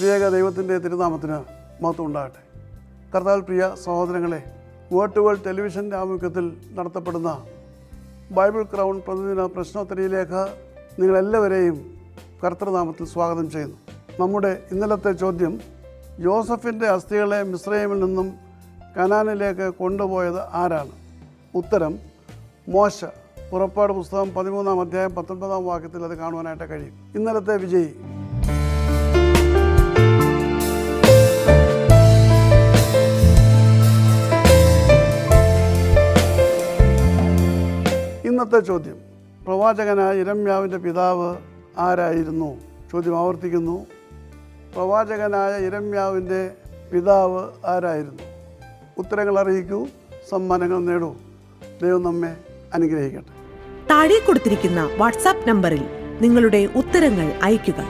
ത്രിയേക ദൈവത്തിൻ്റെ തിരുനാമത്തിന് മഹത്വം ഉണ്ടാകട്ടെ. കർത്താവിൽ പ്രിയ സഹോദരങ്ങളെ, വേൾഡ് വേൾഡ് ടെലിവിഷൻ്റെ ആഭിമുഖ്യത്തിൽ നടത്തപ്പെടുന്ന ബൈബിൾ ക്രൗൺ പ്രതിദിന പ്രശ്നോത്തരിയിലേക്ക് നിങ്ങളെല്ലാവരെയും കർത്തൃനാമത്തിൽ സ്വാഗതം ചെയ്യുന്നു. നമ്മുടെ ഇന്നലത്തെ ചോദ്യം, യോസഫിൻ്റെ അസ്ഥികളെ മിസ്രയീമിൽ നിന്നും കനാനിലേക്ക് കൊണ്ടുപോയത് ആരാണ്? ഉത്തരം മോശ. പുറപ്പാട് പുസ്തകം 13-ാം അധ്യായം 19-ാം വാക്യത്തിൽ അത് കാണുവാനായിട്ട് കഴിയും. ഇന്നലത്തെ വിജയി ഇന്നത്തെ ചോദ്യം, പ്രവാചകനായ യിരെമ്യാവിൻ്റെ പിതാവ് ആരായിരുന്നു? ചോദ്യം ആവർത്തിക്കുന്നു, പ്രവാചകനായ യിരെമ്യാവിൻ്റെ പിതാവ് ആരായിരുന്നു? ഉത്തരങ്ങൾ അറിയിക്കൂ, സമ്മാനങ്ങൾ നേടൂ. ദൈവം നമ്മെ അനുഗ്രഹിക്കട്ടെ. താഴെ കൊടുത്തിരിക്കുന്ന വാട്സാപ്പ് നമ്പറിൽ നിങ്ങളുടെ ഉത്തരങ്ങൾ അയയ്ക്കുക.